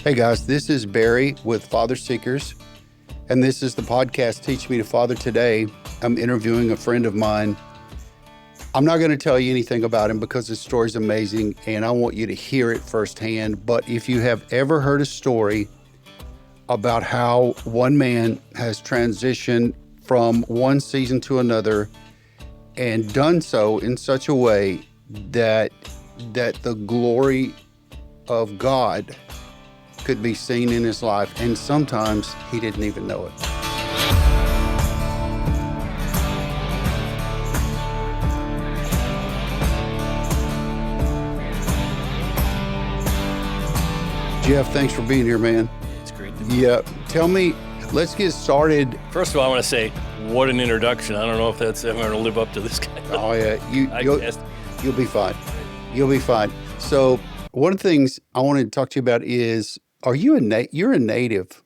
Hey guys, this is Barry with FatherSeekers, and this is the podcast Teach Me to Father. Today, I'm interviewing a friend of mine. I'm not going to tell you anything about him because his story is amazing, and I want you to hear it firsthand. But if you have ever heard a story about how one man has transitioned from one season to another and done so in such a way that the glory of God could be seen in his life, and sometimes he didn't even know it. Jeff, thanks for being here, man. It's great. Yeah, tell me, let's get started. First of all, I want to say, what an introduction. I don't know if I'm going to live up to this kind of Oh yeah, you'll be fine. You'll be fine. So one of the things I wanted to talk to you about is, you're a native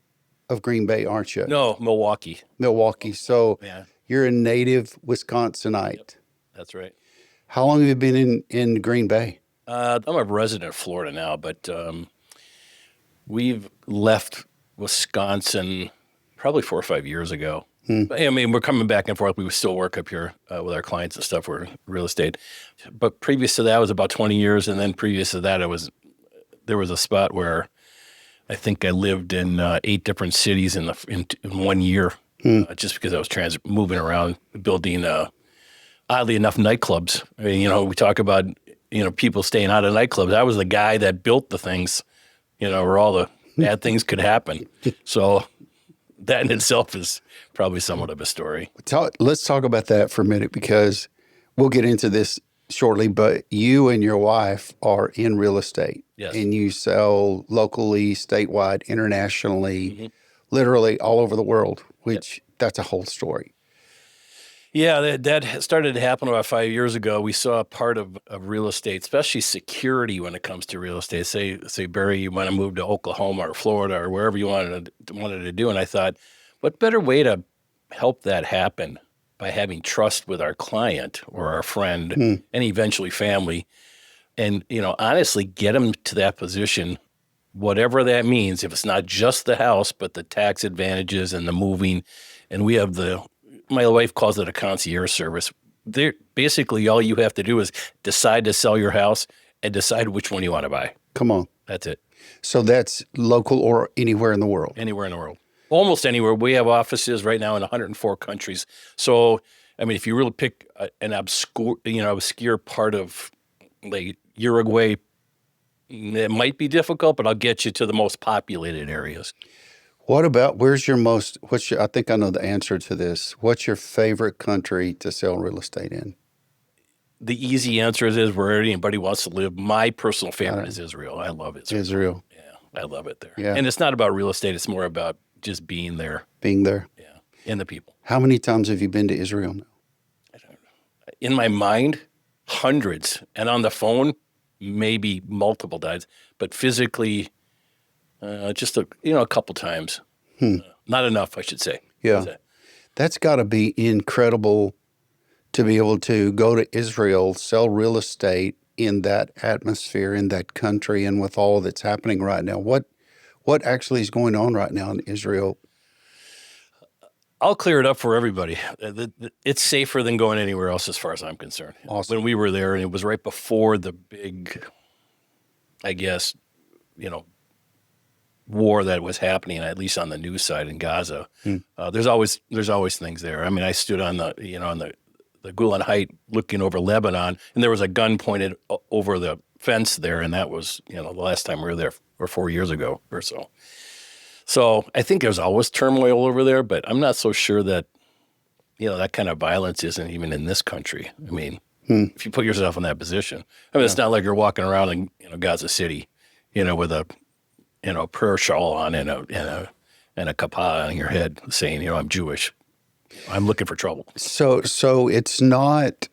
of Green Bay, aren't you? No, Milwaukee. Milwaukee. So Yeah. You're a native Wisconsinite. Yep, that's right. How long have you been in Green Bay? I'm a resident of Florida now, but we've left Wisconsin probably 4 or 5 years ago. But, I mean, we're coming back and forth. We still work up here with our clients and stuff. We're real estate. But previous to that was about 20 years. And then previous to that, there was a spot where I think I lived in 8 different cities in 1 year, just because I was moving around, building, oddly enough, nightclubs. I mean, we talk about, people staying out of nightclubs. I was the guy that built the things, where all the bad things could happen. So that in itself is probably somewhat of a story. Let's talk about that for a minute, because we'll get into this shortly, but you and your wife are in real estate. Yes. And you sell locally, statewide, internationally, literally all over the world, which that's a whole story. Yeah, that started to happen about 5 years ago. We saw a part of real estate, especially security when it comes to real estate. Say Barry, you want to move to Oklahoma or Florida or wherever you wanted to do. And I thought, what better way to help that happen by having trust with our client or our friend and eventually family, and honestly get them to that position, whatever that means. If it's not just the house, but the tax advantages and the moving, and we have my wife calls it a concierge service. Basically, all you have to do is decide to sell your house and decide which one you want to buy. Come on. That's it. So that's local or anywhere in the world? Anywhere in the world. Almost anywhere. We have offices right now in 104 countries. So, I mean, if you really pick an obscure part of like Uruguay, it might be difficult, but I'll get you to the most populated areas. What about, I think I know the answer to this. What's your favorite country to sell real estate in? The easy answer is where anybody wants to live. My personal favorite is Israel. I love Israel. Israel. Yeah, I love it there. Yeah. And it's not about real estate. It's more about just being there. Being there. Yeah, and the people. How many times have you been to Israel now? I don't know. In my mind, hundreds. And on the phone, maybe multiple times. But physically, just a couple times. Not enough, I should say. Yeah. That's got to be incredible to be able to go to Israel, sell real estate in that atmosphere, in that country, and with all that's happening right now. What actually is going on right now in Israel? I'll clear it up for everybody. It's safer than going anywhere else as far as I'm concerned. Awesome. When we were there, and it was right before the big, I guess, war that was happening, at least on the news side in Gaza. There's always things there. I mean, I stood on the Golan Height looking over Lebanon, and there was a gun pointed over the fence there, and that was the last time we were there, or 4 years ago or so. So I think there's always turmoil over there, but I'm not so sure that that kind of violence isn't even in this country. I mean, if you put yourself in that position, it's not like you're walking around in Gaza City, with a prayer shawl on and a kippah on your head saying, I'm Jewish. I'm looking for trouble. So it's not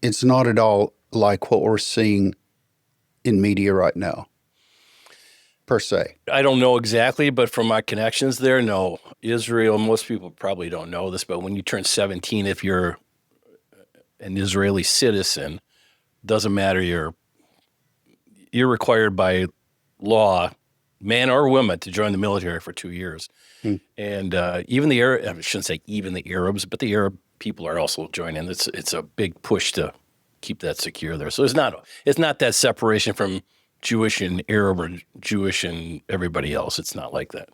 at all like what we're seeing in media right now, per se. I don't know exactly, but from my connections there, no. Israel, most people probably don't know this, but when you turn 17, if you're an Israeli citizen, doesn't matter, you're required by law man or woman, to join the military for 2 years. And even the Arab, I shouldn't say even the Arabs, but the Arab people are also joining. It's a big push to keep that secure there. So it's not that separation from Jewish and Arab or Jewish and everybody else. It's not like that.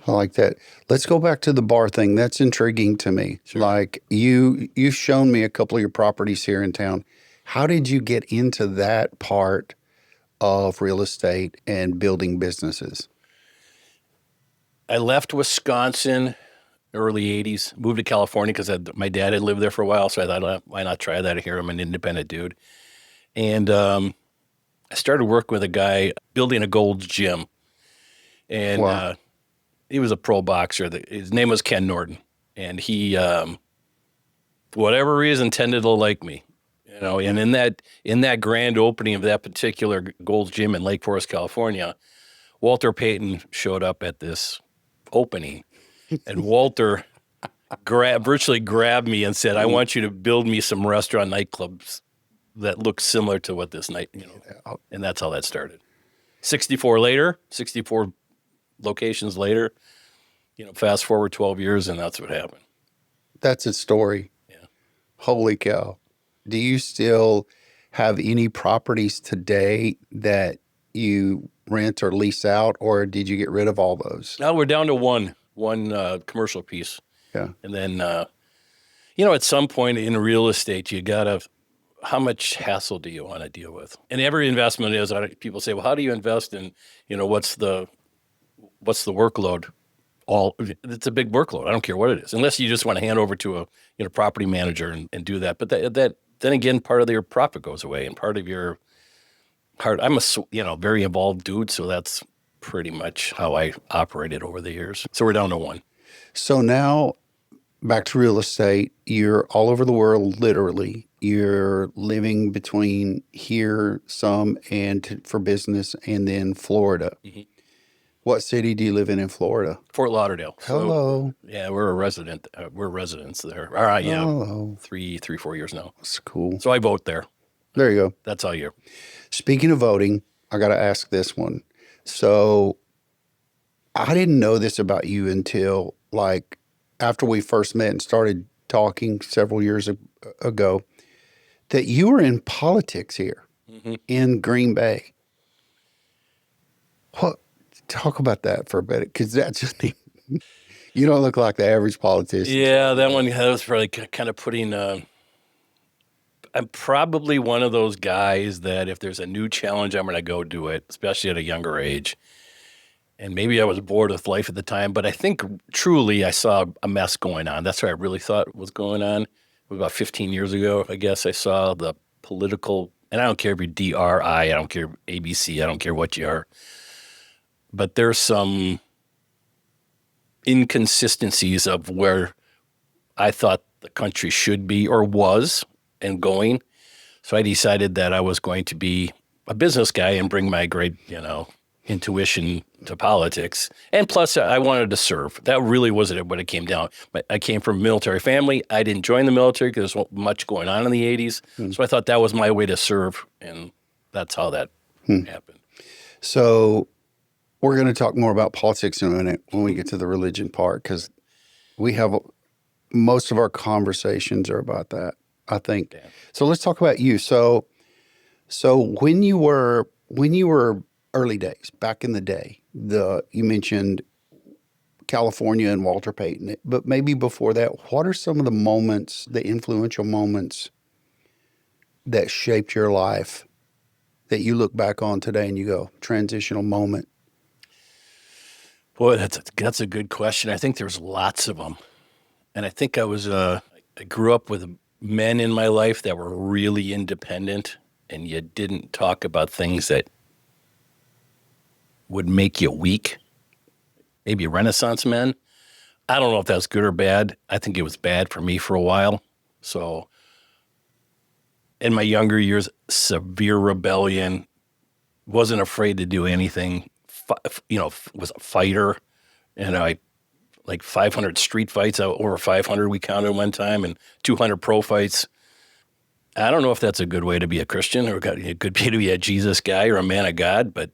I like that. Let's go back to the bar thing. That's intriguing to me. Sure. Like you've shown me a couple of your properties here in town. How did you get into that part of real estate and building businesses? I left Wisconsin early 80s, moved to California because my dad had lived there for a while. So I thought, why not try that here? I'm an independent dude. And I started working with a guy building a Goelz gym. And Wow. he was a pro boxer. His name was Ken Norton. And he, for whatever reason, tended to like me. And in that grand opening of that particular Goelz gym in Lake Forest, California, Walter Payton showed up at this opening, and Walter virtually grabbed me and said, "I want you to build me some restaurant nightclubs that look similar to what this night, And that's how that started. 64 locations later, fast forward 12 years, and that's what happened. That's a story. Yeah. Holy cow. Do you still have any properties today that you rent or lease out, or did you get rid of all those? Now we're down to one commercial piece. Yeah. And then, at some point in real estate, how much hassle do you want to deal with? And every investment is, people say, well, how do you invest in, what's the workload? It's a big workload. I don't care what it is, unless you just want to hand over to a property manager and do that. But that then again, part of your profit goes away, and part of your heart. I'm a very involved dude, so that's pretty much how I operated over the years. So we're down to one. So now back to real estate, you're all over the world, literally. You're living between here some and for business, and then Florida. Mm-hmm. What city do you live in Florida? Fort Lauderdale. Hello. So, yeah, we're a resident. We're residents there. All right, yeah. Hello. 4 years now. That's cool. So I vote there. There you go. That's all year. Speaking of voting, I got to ask this one. So I didn't know this about you until after we first met and started talking several years ago, that you were in politics here in Green Bay. What? Talk about that for a bit, because that's just you don't look like the average politician. Yeah, that was probably kind of putting. I'm probably one of those guys that if there's a new challenge, I'm going to go do it, especially at a younger age. And maybe I was bored with life at the time, but I think truly I saw a mess going on. That's what I really thought was going on. It was about 15 years ago, I guess. I saw the political, and I don't care if you're DRI, I don't care ABC, I don't care what you are. But there's some inconsistencies of where I thought the country should be or was and going. So I decided that I was going to be a business guy and bring my great, intuition to politics. And plus, I wanted to serve. That really wasn't what it came down. But I came from a military family. I didn't join the military because there was much going on in the 80s. So I thought that was my way to serve, and that's how that happened. So we're going to talk more about politics in a minute when we get to the religion part, because we have most of our conversations are about that, I think. Yeah. So let's talk about you. So when you were early days, back in the day, you mentioned California and Walter Payton, but maybe before that, what are some of the moments, the influential moments that shaped your life that you look back on today and you go, transitional moment? Boy, that's a good question. I think there's lots of them. And I think I grew up with men in my life that were really independent, and you didn't talk about things that would make you weak. Maybe Renaissance men. I don't know if that's good or bad. I think it was bad for me for a while. So in my younger years, severe rebellion, wasn't afraid to do anything, was a fighter. And I, 500 street fights, over 500 we counted one time, and 200 pro fights. I don't know if that's a good way to be a Christian, or it could be to be a Jesus guy or a man of God, but,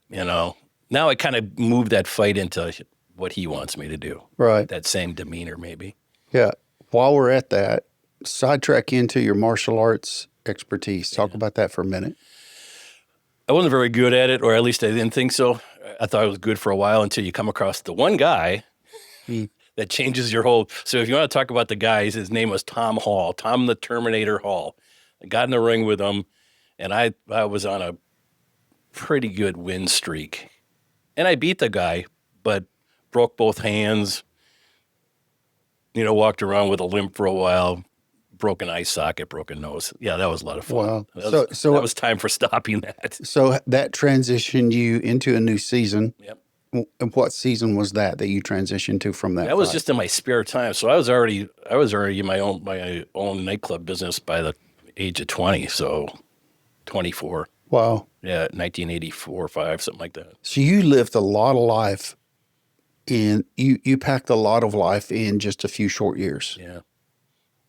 Now I kind of move that fight into what he wants me to do. Right. That same demeanor, maybe. Yeah. While we're at that, sidetrack into your martial arts expertise. Talk about that for a minute. I wasn't very good at it, or at least I didn't think so. I thought it was good for a while until you come across the one guy that changes your whole. So if you want to talk about the guys, his name was Tom Hall, Tom the Terminator Hall. I got in the ring with him, and I was on a pretty good win streak. And I beat the guy, but broke both hands, walked around with a limp for a while, broken eye socket, broken nose. Yeah, that was a lot of fun. Wow. That was time for stopping that. So that transitioned you into a new season. Yep. And what season was that you transitioned to from that? That was just in my spare time. So I was already in my own nightclub business by the age of 20. So 24. Wow. Yeah, 1984, 5, something like that. So you lived a lot of life you packed a lot of life in just a few short years. Yeah.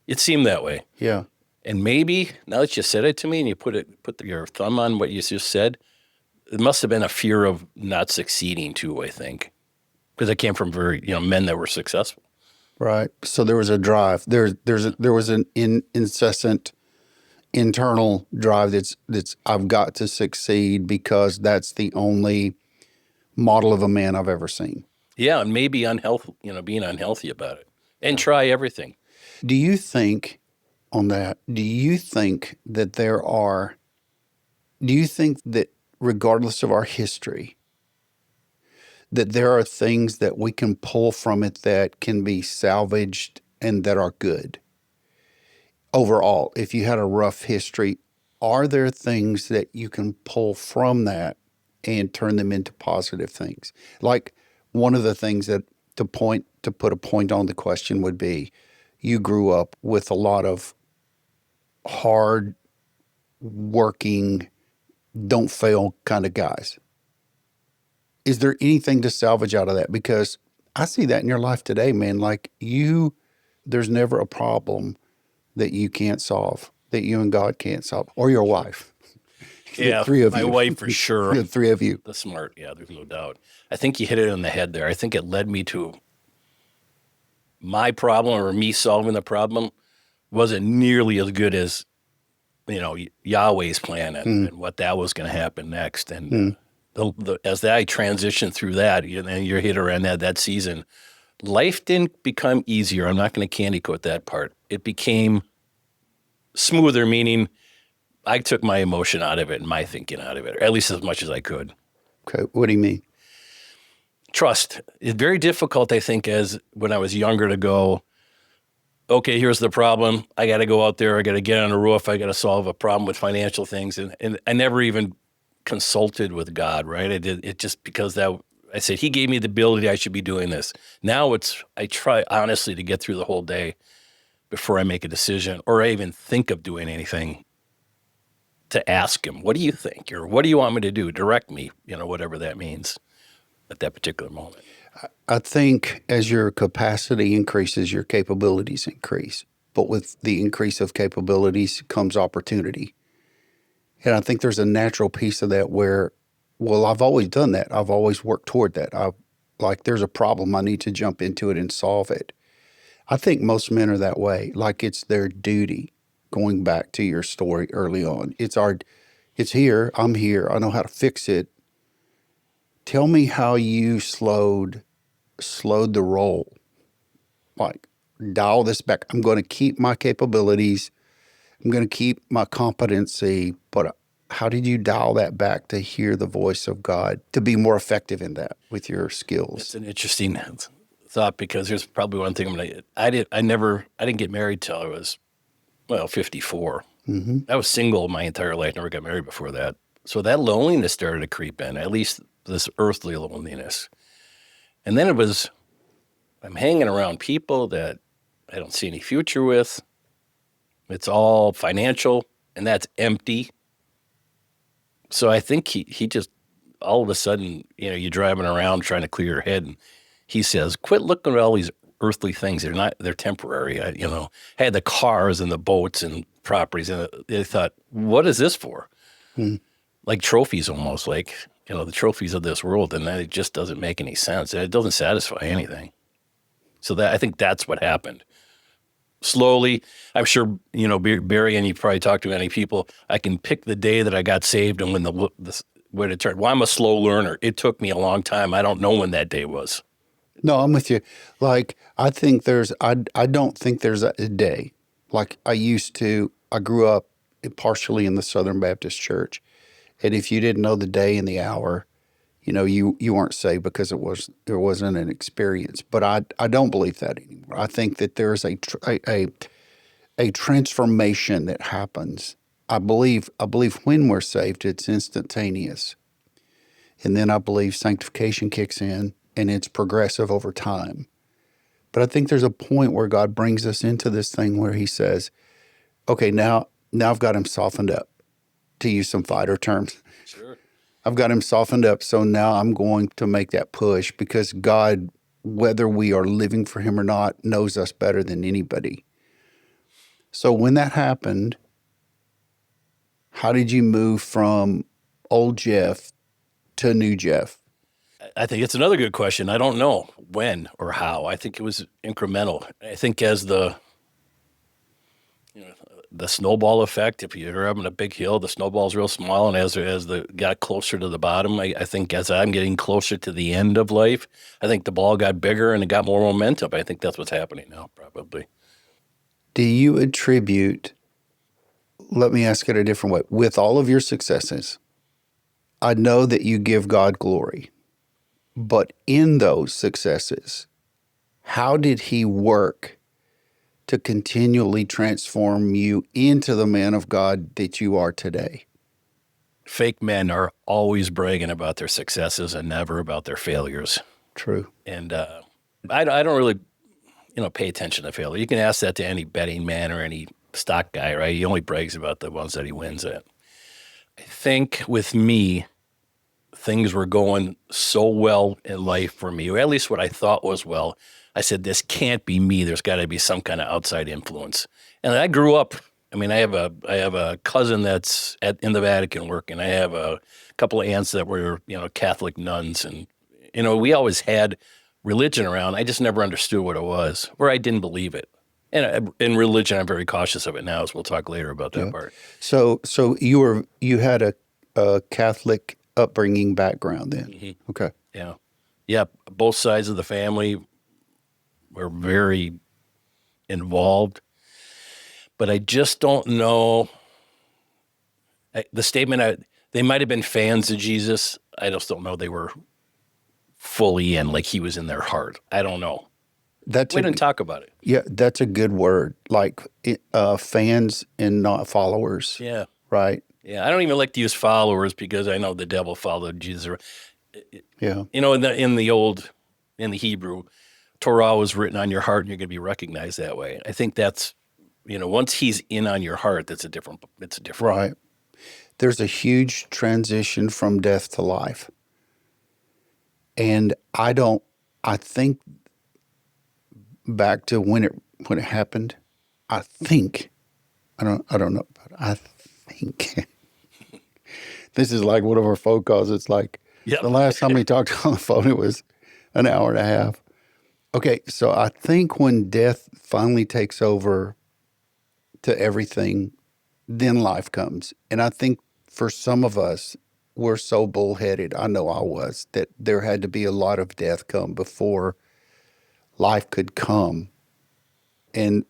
It seemed that way. Yeah. And maybe now that you said it to me and you put your thumb on what you just said, it must have been a fear of not succeeding too, I think. Because I came from men that were successful. Right. So there was a drive. There was an incessant internal drive that's I've got to succeed because that's the only model of a man I've ever seen. Yeah, and maybe unhealthy, being unhealthy about it. And try everything. Do you think that regardless of our history, that there are things that we can pull from it that can be salvaged and that are good? Overall, if you had a rough history, are there things that you can pull from that and turn them into positive things? Like one of the things to put a point on the question would be, you grew up with a lot of hard working, don't fail kind of guys. Is there anything to salvage out of that? Because I see that in your life today, man. Like there's never a problem that you can't solve, that you and God can't solve, or your wife. Yeah, three of my you. wife for sure. The three of you. The smart, yeah, there's no doubt. I think you hit it on the head there. I think it led me to my problem, or me solving the problem wasn't nearly as good as, Yahweh's plan and what that was going to happen next. And as I transitioned through that, and you're hit around that season, life didn't become easier. I'm not going to candy coat that part. It became smoother, meaning I took my emotion out of it and my thinking out of it, or at least as much as I could. Okay, what do you mean? Trust. It's very difficult, I think, as when I was younger to go, okay, here's the problem. I got to go out there. I got to get on a roof. I got to solve a problem with financial things. And I never even consulted with God, right? I did it just because I said, he gave me the ability, I should be doing this. Now I try honestly to get through the whole day before I make a decision or I even think of doing anything, to ask him, what do you think? Or what do you want me to do? Direct me, whatever that means at that particular moment. I think as your capacity increases, your capabilities increase. But with the increase of capabilities comes opportunity. And I think there's a natural piece of that where, well, I've always done that. I've always worked toward that. There's a problem, I need to jump into it and solve it. I think most men are that way. Like it's their duty, going back to your story early on. It's here, I'm here, I know how to fix it. Tell me how you slowed the roll. Like, dial this back. I'm going to keep my capabilities. I'm going to keep my competency. But how did you dial that back to hear the voice of God, to be more effective in that with your skills? It's an interesting thought, because here's probably one thing I didn't get married till I was, 54. Mm-hmm. I was single my entire life, never got married before that. So that loneliness started to creep in, at least this earthly loneliness. And then I'm hanging around people that I don't see any future with. It's all financial, and that's empty. So I think he just, all of a sudden, you're driving around trying to clear your head, and he says, quit looking at all these earthly things. They're temporary. I had the cars and the boats and properties, and they thought, what is this for? Like trophies almost, like, the trophies of this world, then it just doesn't make any sense. It doesn't satisfy anything. So I think that's what happened. Slowly, I'm sure, Barry, and you've probably talked to many people, I can pick the day that I got saved and when it turned. Well, I'm a slow learner. It took me a long time. I don't know when that day was. No, I'm with you. Like, I don't think there's a day. Like I used to, I grew up partially in the Southern Baptist Church. And if you didn't know the day and the hour, you weren't saved because there wasn't an experience. But I don't believe that anymore. I think that there's a transformation that happens. I believe when we're saved, it's instantaneous. And then I believe sanctification kicks in and it's progressive over time. But I think there's a point where God brings us into this thing where he says, okay, now I've got him softened up, to use some fighter terms. Sure. I've got him softened up. So now I'm going to make that push because God, whether we are living for him or not, knows us better than anybody. So when that happened, how did you move from old Jeff to new Jeff? I think it's another good question. I don't know when or how. I think it was incremental. I think as the snowball effect, if you're having a big hill, the snowball's real small, and as the got closer to the bottom, I think as I'm getting closer to the end of life, I think the ball got bigger and it got more momentum. I think that's what's happening now, probably. Do you attribute, let me ask it a different way, with all of your successes, I know that you give God glory, but in those successes, how did he work to continually transform you into the man of God that you are today? Fake men are always bragging about their successes and never about their failures. True. And I don't really, pay attention to failure. You can ask that to any betting man or any stock guy, right? He only brags about the ones that he wins at. I think with me, things were going so well in life for me, or at least what I thought was well. I said, this can't be me. There's got to be some kind of outside influence. And I grew up. I mean, I have a cousin that's in the Vatican working. I have a couple of aunts that were, Catholic nuns. And, we always had religion around. I just never understood what it was, or I didn't believe it. And in religion, I'm very cautious of it now, as we'll talk later about that part. So you had a Catholic upbringing background then? Mm-hmm. Okay. Yeah. Yeah. Both sides of the family were very involved, but I just don't know. The statement, they might have been fans of Jesus. I just don't know they were fully in, like he was in their heart. I don't know. We didn't talk about it. Yeah, that's a good word. Like fans and not followers. Yeah. Right? Yeah. I don't even like to use followers because I know the devil followed Jesus. Yeah. In the Hebrew, Torah was written on your heart and you're going to be recognized that way. I think that's, once he's in on your heart, it's a different. Right. There's a huge transition from death to life. And I think back to when it happened, I don't know, but I think this is like one of our phone calls. It's like the last time we talked on the phone, it was an hour and a half. Okay, so I think when death finally takes over to everything, then life comes. And I think for some of us, we're so bullheaded, I know I was, that there had to be a lot of death come before life could come. And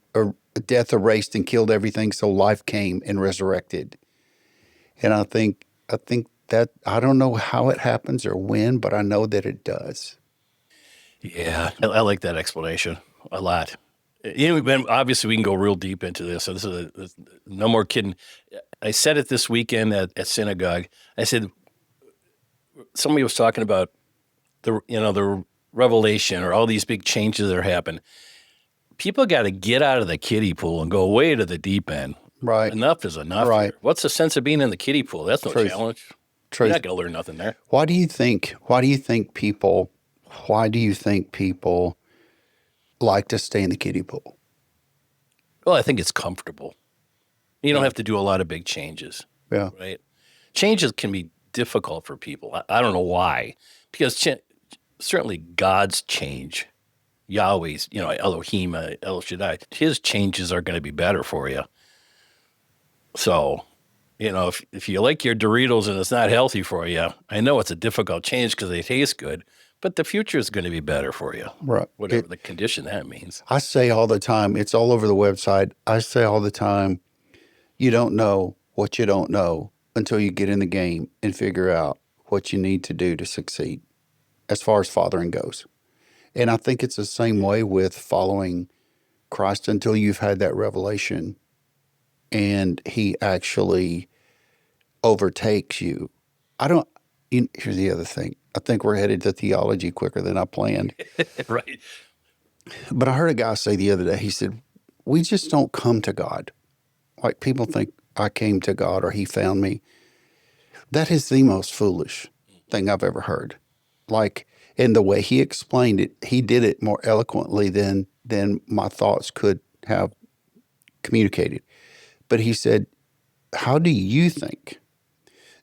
death erased and killed everything, so life came and resurrected. And I think that, I don't know how it happens or when, but I know that it does. Yeah, I like that explanation a lot. Obviously, we can go real deep into this. So this is no more kidding. I said it this weekend at synagogue. I said, somebody was talking about the revelation or all these big changes that are happening. People got to get out of the kiddie pool and go way to the deep end. Right. Enough is enough. Right. Here. What's the sense of being in the kiddie pool? That's no challenge. You're not going to learn nothing there. Why do you think people like to stay in the kiddie pool? Well, I think it's comfortable. You don't have to do a lot of big changes. Yeah. Right. Changes can be difficult for people. I don't know why, because certainly God's change, Yahweh's, Elohim, El Shaddai, his changes are going to be better for you. So, if you like your Doritos and it's not healthy for you, I know it's a difficult change because they taste good, but the future is going to be better for you. Right. Whatever the condition that means. I say all the time, it's all over the website. I say all the time, you don't know what you don't know until you get in the game and figure out what you need to do to succeed as far as fathering goes. And I think it's the same way with following Christ until you've had that revelation and he actually overtakes you. Here's the other thing. I think we're headed to theology quicker than I planned. Right. But I heard a guy say the other day, he said, we just don't come to God. Like people think I came to God or he found me. That is the most foolish thing I've ever heard. Like, in the way he explained it, he did it more eloquently than my thoughts could have communicated. But he said, how do you think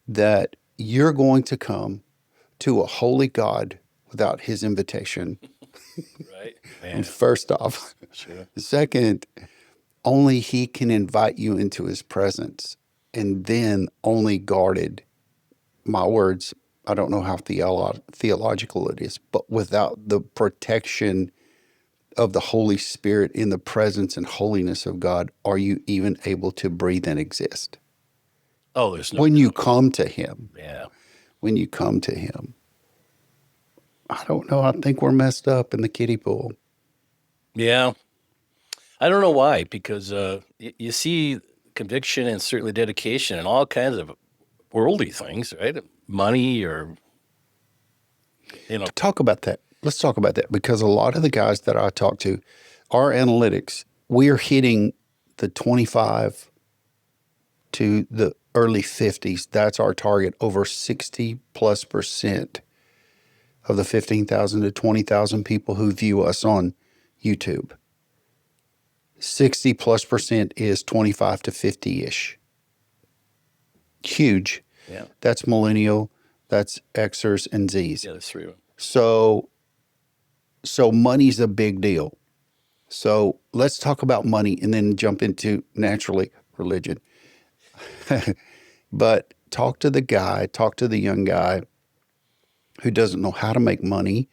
that you're going to come to a holy God without his invitation? Right. Man. First off. Sure. Second, only he can invite you into his presence. And then only guarded, my words, I don't know how theological it is, but without the protection of the Holy Spirit in the presence and holiness of God, are you even able to breathe and exist? Oh, there's no. When you come to him. Yeah. When you come to him. I don't know. I think we're messed up in the kiddie pool. Yeah. I don't know why, because you see conviction and certainly dedication and all kinds of worldly things, right? Money or, Talk about that. Let's talk about that, because a lot of the guys that I talk to, our analytics, we're hitting the 25 to the early 50s. That's our target. Over 60+% of the 15,000 to 20,000 people who view us on YouTube. 60+% is 25 to 50-ish. Huge. Yeah. That's millennial, that's Xers and Zs. Yeah, there's three of them. So money's a big deal. So let's talk about money and then jump into, naturally, religion. But talk to the young guy who doesn't know how to make money,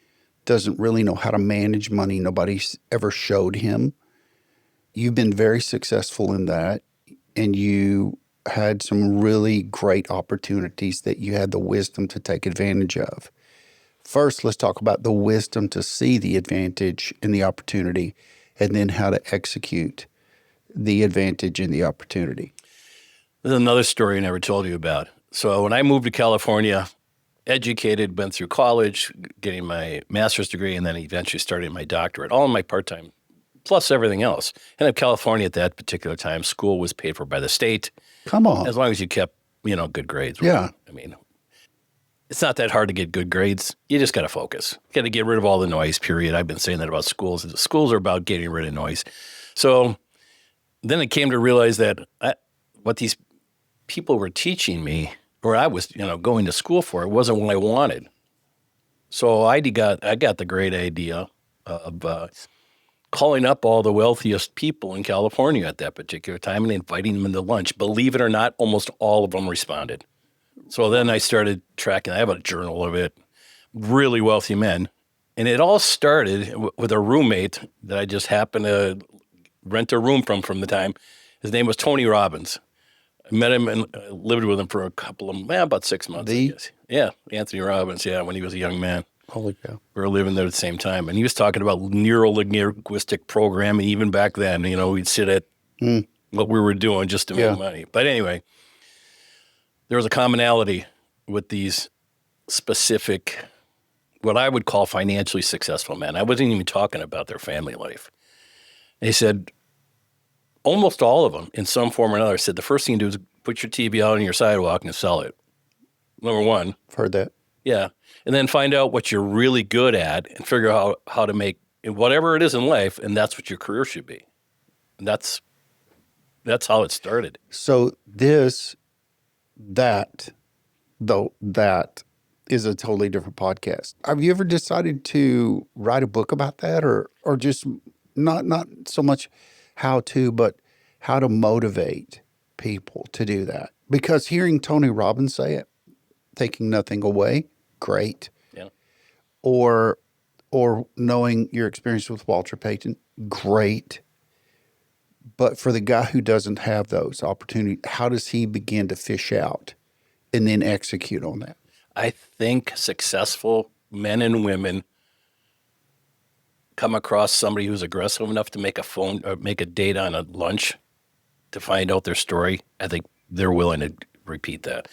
doesn't really know how to manage money. Nobody's ever showed him. You've been very successful in that, and you had some really great opportunities that you had the wisdom to take advantage of. First, let's talk about the wisdom to see the advantage and the opportunity, and then how to execute the advantage and the opportunity. There's another story I never told you about. So when I moved to California, educated, went through college, getting my master's degree, and then eventually starting my doctorate, all in my part-time, plus everything else. And in California at that particular time, school was paid for by the state. Come on. As long as you kept, good grades. Yeah. I mean, it's not that hard to get good grades. You just got to focus. You got to get rid of all the noise, period. I've been saying that about schools. The schools are about getting rid of noise. So then I came to realize that what these people were teaching me, or I was, going to school for, it wasn't what I wanted. So I got the great idea of calling up all the wealthiest people in California at that particular time and inviting them into lunch. Believe it or not, almost all of them responded. So then I started tracking. I have a journal of it. Really wealthy men. And it all started with a roommate that I just happened to rent a room from the time. His name was Tony Robbins. I met him and lived with him for about 6 months, I guess. Yeah, Anthony Robbins, when he was a young man. Holy cow. We were living there at the same time. And he was talking about neuro-linguistic programming even back then. We'd sit at what we were doing just to make money. But anyway, there was a commonality with these specific, what I would call financially successful men. I wasn't even talking about their family life. They said, almost all of them, in some form or another, said the first thing you do is put your TV out on your sidewalk and sell it. Number one. I've heard that. Yeah. And then find out what you're really good at and figure out how to make whatever it is in life, and that's what your career should be. And that's how it started. So that though that is a totally different podcast. Have you ever decided to write a book about that, or just not so much how to, but how to motivate people to do that? Because hearing Tony Robbins say it, taking nothing away, great. Yeah. Or knowing your experience with Walter Payton, great. But for the guy who doesn't have those opportunities, how does he begin to fish out and then execute on that? I think successful men and women come across somebody who's aggressive enough to make a phone or make a date on a lunch to find out their story. I think they're willing to repeat that.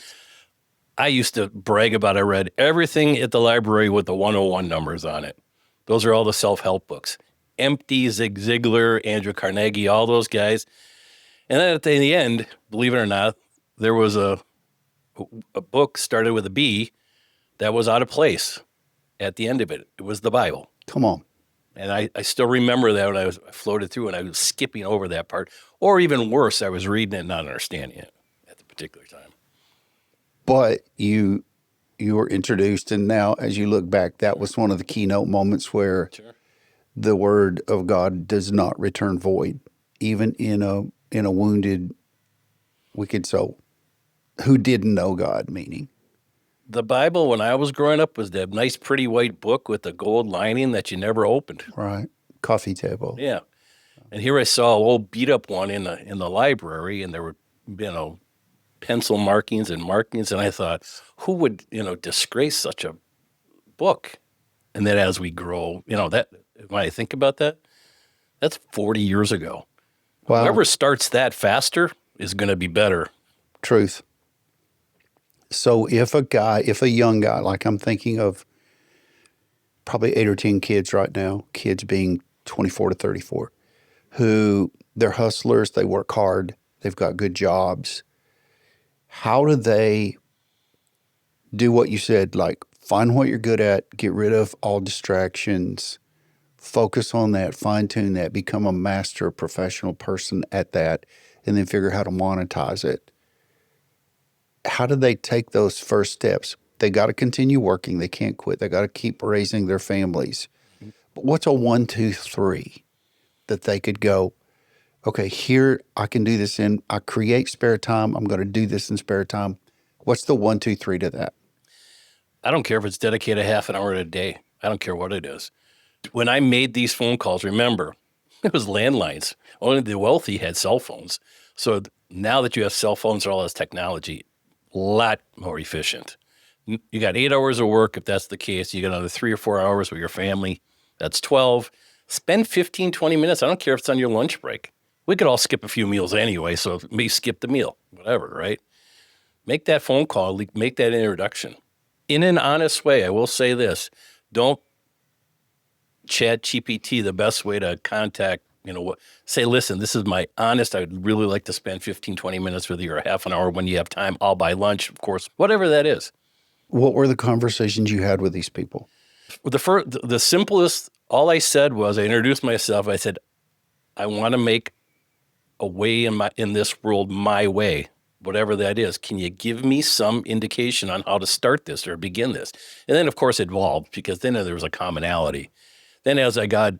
I used to brag about I read everything at the library with the 101 numbers on it. Those are all the self-help books. Empty, Zig Ziglar, Andrew Carnegie, all those guys. And then at the end, believe it or not, there was a book started with a B that was out of place at the end of it. It was the Bible. Come on. And I still remember that when I floated through and I was skipping over that part. Or even worse, I was reading it and not understanding it at the particular time. But you were introduced, and now as you look back, that was one of the keynote moments where the word of God does not return void, even in a wounded, wicked soul who didn't know God, meaning. The Bible, when I was growing up, was that nice, pretty white book with the gold lining that you never opened. Right. Coffee table. Yeah. And here I saw an old beat-up one in the library, and there were, pencil markings, and I thought, who would, disgrace such a book? And then as we grow, that when I think about that, that's 40 years ago. Wow. Whoever starts that faster is going to be better. Truth. So if a young guy, like I'm thinking of probably 8 or 10 kids right now, kids being 24 to 34, who they're hustlers, they work hard, they've got good jobs. How do they do what you said, like find what you're good at, get rid of all distractions, focus on that, fine-tune that, become a master professional person at that, and then figure out how to monetize it? How do they take those first steps? They got to continue working. They can't quit. They got to keep raising their families. But what's a 1, 2, 3 that they could go, okay, here I can do this in, I create spare time. I'm going to do this in spare time. What's the 1, 2, 3 to that? I don't care if it's dedicated half an hour a day. I don't care what it is. When I made these phone calls, remember, it was landlines. Only the wealthy had cell phones. So now that you have cell phones and all this technology, a lot more efficient. You got 8 hours of work. If that's the case, you got another 3 or 4 hours with your family. That's 12. Spend 15, 20 minutes. I don't care if it's on your lunch break. We could all skip a few meals anyway, so maybe skip the meal, whatever, right? Make that phone call, make that introduction. In an honest way, I will say this. Don't chat GPT the best way to contact, say, listen, this is my honest, I would really like to spend 15, 20 minutes with you or half an hour when you have time. I'll buy lunch, of course, whatever that is. What were the conversations you had with these people? The simplest, all I said was, I introduced myself. I said, I want to make a way in this world my way, whatever that is. Can you give me some indication on how to start this or begin this? And then, of course, it evolved because then there was a commonality. Then as I got,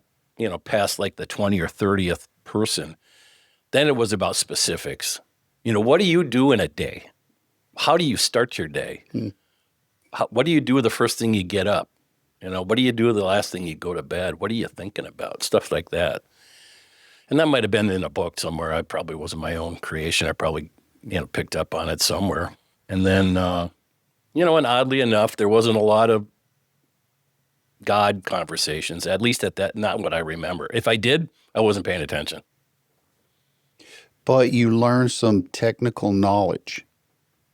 past like the 20 or 30th person, then it was about specifics. What do you do in a day? How do you start your day? What do you do the first thing you get up? What do you do the last thing you go to bed? What are you thinking about? Stuff like that. And that might have been in a book somewhere. I probably wasn't my own creation. I probably, picked up on it somewhere. And then, and oddly enough, there wasn't a lot of God conversations, at least at that, not what I remember. If I did, I wasn't paying attention. But you learn some technical knowledge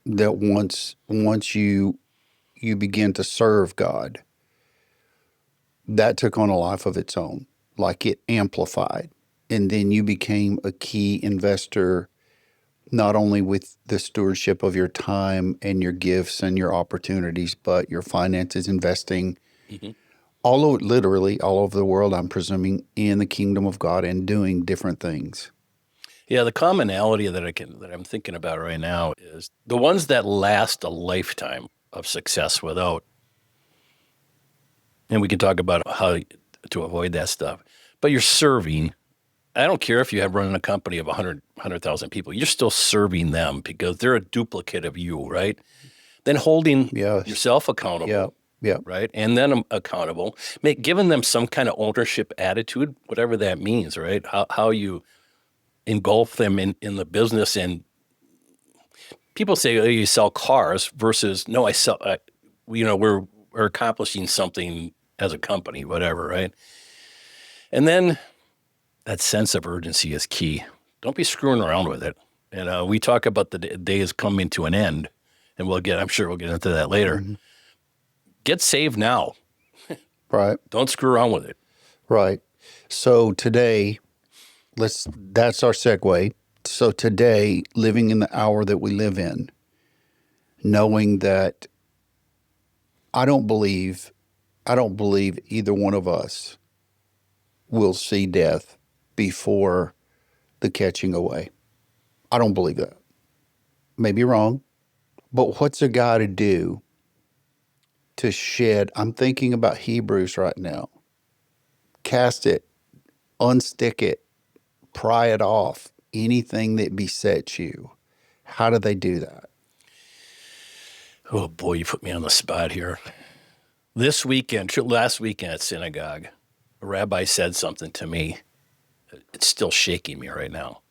that once you begin to serve God, that took on a life of its own, like it amplified. And then you became a key investor, not only with the stewardship of your time and your gifts and your opportunities, but your finances, investing, literally all over the world, I'm presuming, in the kingdom of God and doing different things. Yeah, the commonality that I'm thinking about right now is the ones that last a lifetime of success without, and we can talk about how to avoid that stuff. But you're serving. I don't care if you have running a company of 100,000 people. You're still serving them because they're a duplicate of you, right? Then holding Yes. yourself accountable, Yeah. Yeah. right? And then accountable, giving them some kind of ownership attitude, whatever that means, right? How you engulf them in the business. And people say, oh, you sell cars versus, no, I sell, we're accomplishing something as a company, whatever, right? And then that sense of urgency is key. Don't be screwing around with it. And we talk about the days coming to an end, and I'm sure we'll get into that later. Mm-hmm. Get saved now. Right. Don't screw around with it. Right. So today, that's our segue. So today, living in the hour that we live in, knowing that I don't believe either one of us will see death before the catching away. I don't believe that. Maybe wrong, but what's a guy to do to shed? I'm thinking about Hebrews right now. Cast it, unstick it, pry it off, anything that besets you. How do they do that? Oh boy, you put me on the spot here. Last weekend at synagogue, a rabbi said something to me. It's still shaking me right now.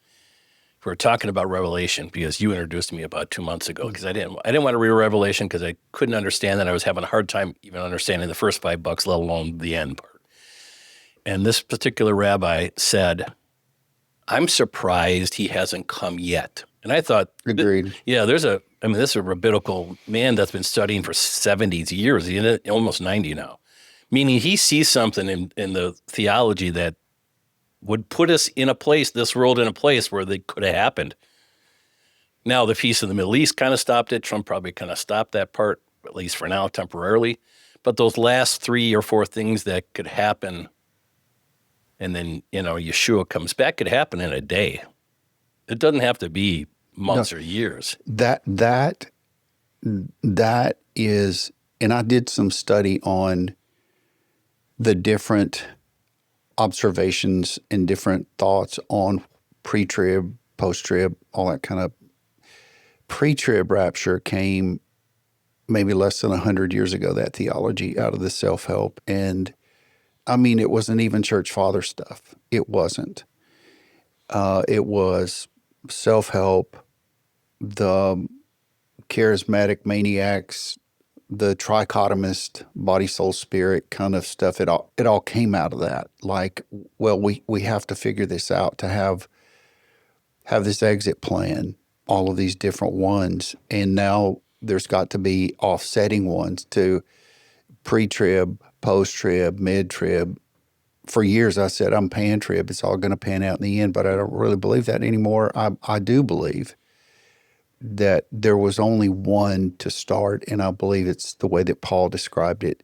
We're talking about Revelation because you introduced me about 2 months ago because I didn't want to read Revelation because I couldn't understand that. I was having a hard time even understanding the first $5, let alone the end part. And this particular rabbi said, I'm surprised he hasn't come yet. And I thought, Agreed. this is a rabbinical man that's been studying for 70 years, he's almost 90 now. Meaning he sees something in the theology that would put us this world in a place where they could have happened. Now, the peace of the Middle East kind of stopped it. Trump probably kind of stopped that part, at least for now, temporarily. But those last 3 or 4 things that could happen, and then, Yeshua comes back, could happen in a day. It doesn't have to be months or years. That is, and I did some study on the different observations and different thoughts on pre-trib, post-trib, all that kind of. Pre-trib rapture came maybe less than 100 years ago, that theology out of the self-help. And I mean, it wasn't even church father stuff. It wasn't. It was self-help, the charismatic maniacs, the trichotomist, body, soul, spirit kind of stuff. It all came out of that. Like, well, we have to figure this out to have this exit plan, all of these different ones. And now there's got to be offsetting ones to pre-trib, post-trib, mid-trib. For years I said I'm pan-trib. It's all going to pan out in the end, but I don't really believe that anymore. I do believe that there was only one to start, and I believe it's the way that Paul described it.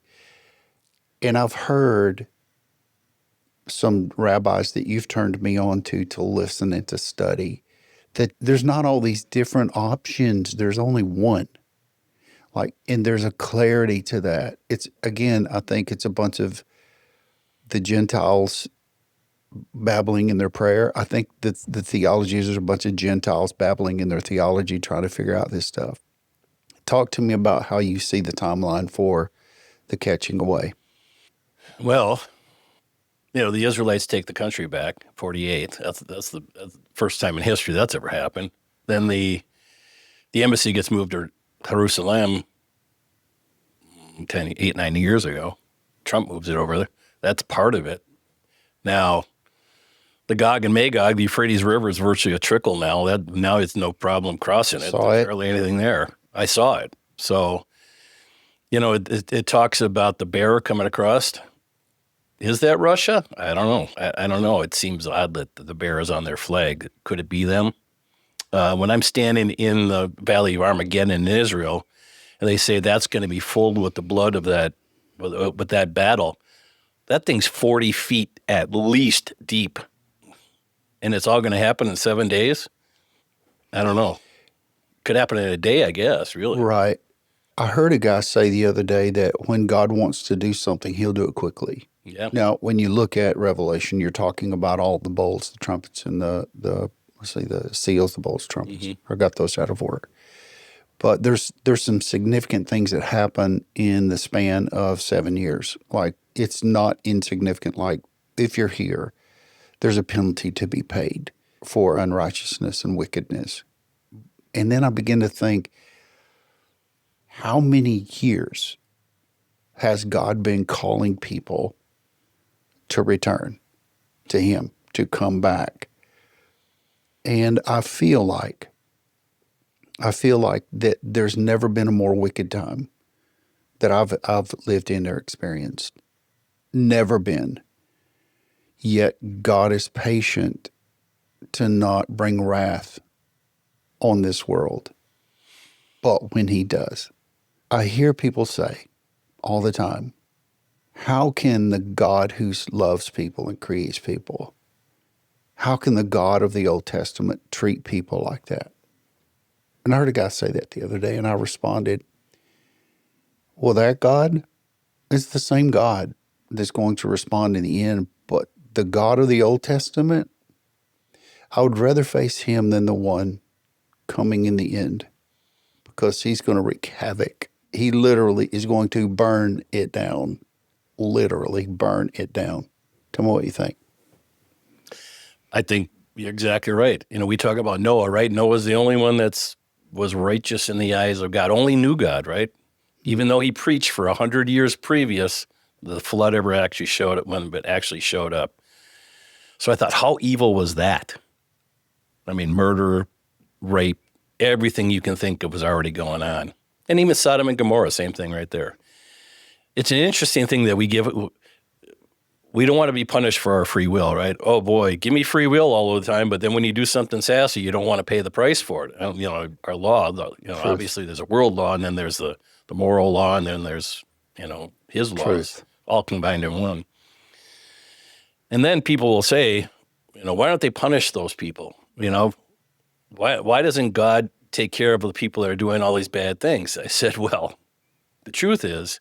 And I've heard some rabbis that you've turned me on to listen and to study, that there's not all these different options. There's only one. And there's a clarity to that. It's, again, I think it's a bunch of the Gentiles babbling in their prayer. I think that the theology is there's a bunch of Gentiles babbling in their theology trying to figure out this stuff. Talk to me about how you see the timeline for the catching away. Well, the Israelites take the country back, 48. That's the first time in history that's ever happened. Then the embassy gets moved to Jerusalem 9 years ago. Trump moves it over there. That's part of it. Now, the Gog and Magog, the Euphrates River is virtually a trickle now. Now it's no problem crossing it. There's hardly anything there. I saw it. So, it talks about the bear coming across. Is that Russia? I don't know. I don't know. It seems odd that the bear is on their flag. Could it be them? When I'm standing in the Valley of Armageddon in Israel, and they say that's going to be filled with the blood of with that battle, that thing's 40 feet at least deep. and it's all going to happen in 7 days. I don't know. Could happen in a day, I guess, really. Right. I heard a guy say the other day that when God wants to do something, he'll do it quickly. Yeah. Now, when you look at Revelation, you're talking about all the bowls, the trumpets, and the let's see, the seals, the bowls, trumpets. I got those out of order. But there's some significant things that happen in the span of 7 years. Like, it's not insignificant. Like, if you're here, there's a penalty to be paid for unrighteousness and wickedness. And then I begin to think, how many years has God been calling people to return to him, to come back? And I feel like that there's never been a more wicked time that I've lived in or experienced. Never been. Yet God is patient to not bring wrath on this world. But when he does, I hear people say all the time, how can the God who loves people and creates people, how can the God of the Old Testament treat people like that? And I heard a guy say that the other day, and I responded, well, that God is the same God that's going to respond in the end, but the God of the Old Testament, I would rather face him than the one coming in the end, because he's going to wreak havoc. He literally is going to burn it down, literally burn it down. Tell me what you think. I think you're exactly right. We talk about Noah, right? Noah's the only one was righteous in the eyes of God, only knew God, right? Even though he preached for 100 years previous, the flood ever actually showed up when it actually showed up. So I thought, how evil was that? I mean, murder, rape, everything you can think of was already going on. And even Sodom and Gomorrah, same thing right there. It's an interesting thing that we don't want to be punished for our free will, right? Oh boy, give me free will all the time, but then when you do something sassy, you don't want to pay the price for it. Our law, obviously there's a world law, and then there's the moral law, and then there's, his laws, Truth. all combined in one. And then people will say, why don't they punish those people? Why doesn't God take care of the people that are doing all these bad things? I said, well, the truth is,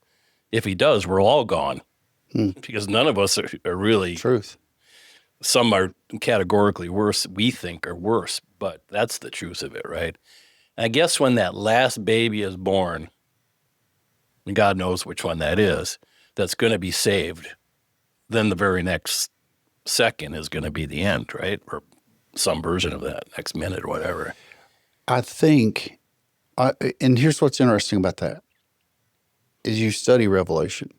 if he does, we're all gone. Because none of us are really. Truth. Some are categorically worse, we think are worse, but that's the truth of it, right? I guess when that last baby is born, and God knows which one that is, that's going to be saved, then the very next second is going to be the end, right? Or some version of that, next minute or whatever. I think, and here's what's interesting about that, is you study Revelation.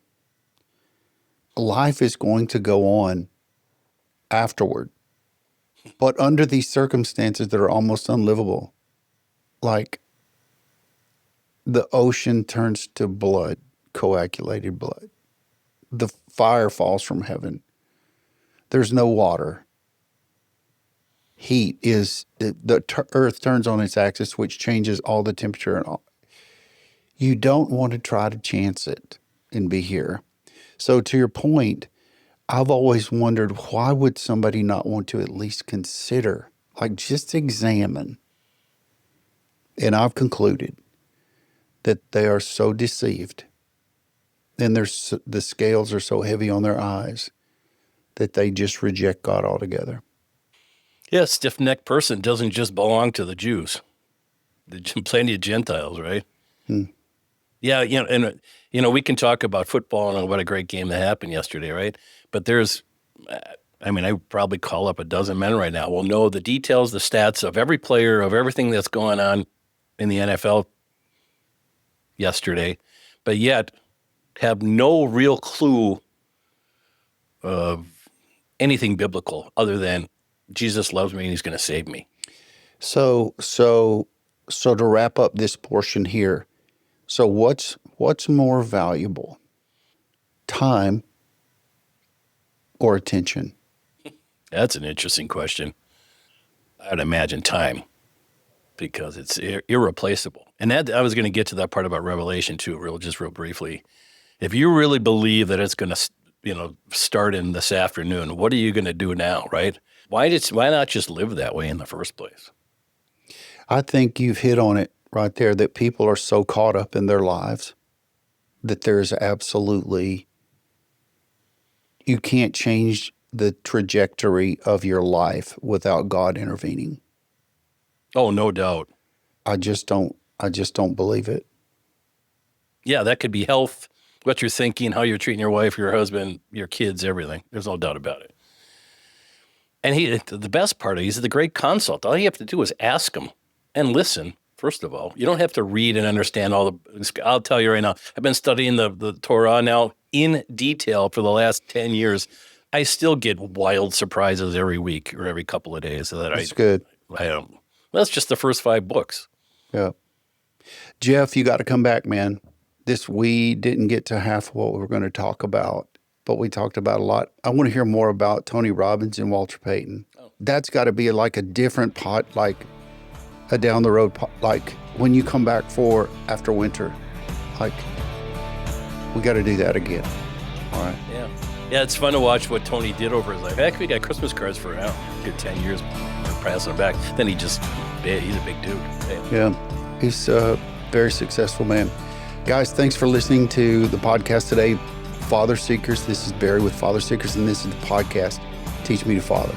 Life is going to go on afterward, but under these circumstances that are almost unlivable. Like, the ocean turns to blood, coagulated blood. The fire falls from heaven. There's no water. Heat is, the earth turns on its axis, which changes all the temperature and all. You don't want to try to chance it and be here. So to your point, I've always wondered, why would somebody not want to at least consider, like just examine? And I've concluded that they are so deceived, and the scales are so heavy on their eyes that they just reject God altogether. Yeah, a stiff-necked person doesn't just belong to the Jews. There's plenty of Gentiles, right? Yeah, we can talk about football and what a great game that happened yesterday, right? But I probably call up a dozen men right now. We'll know the details, the stats of every player, of everything that's going on in the NFL yesterday, but yet have no real clue of anything biblical other than Jesus loves me and he's going to save me. So to wrap up this portion here, so what's more valuable, time or attention? That's an interesting question. I'd imagine time, because it's irreplaceable. And that, I was going to get to that part about Revelation too, real briefly. If you really believe that it's going to, start in this afternoon, what are you going to do now, right? Why not just live that way in the first place? I think you've hit on it right there, that people are so caught up in their lives that there's absolutely, you can't change the trajectory of your life without God intervening. Oh, no doubt. I just don't believe it. Yeah, that could be health, what you're thinking, how you're treating your wife, your husband, your kids, everything. There's no doubt about it. And the best part, he's the great consult. All you have to do is ask him and listen, first of all. You don't have to read and understand all the, I'll tell you right now, I've been studying the Torah now in detail for the last 10 years. I still get wild surprises every week or every couple of days. That's good. That's just the first 5 books. Yeah. Jeff, you got to come back, man. We didn't get to half of what we were going to talk about, but we talked about a lot. I want to hear more about Tony Robbins and Walter Payton. Oh. That's got to be like a different pot, like a down the road, like when you come back after winter, like we got to do that again. All right. Yeah. Yeah, it's fun to watch what Tony did over his life. Heck, we got Christmas cards for a good 10 years passing it back. Then he's a big dude. Yeah, he's a very successful man. Guys, thanks for listening to the podcast today, Father Seekers. This is Barry with Father Seekers, and this is the podcast, Teach Me to Father.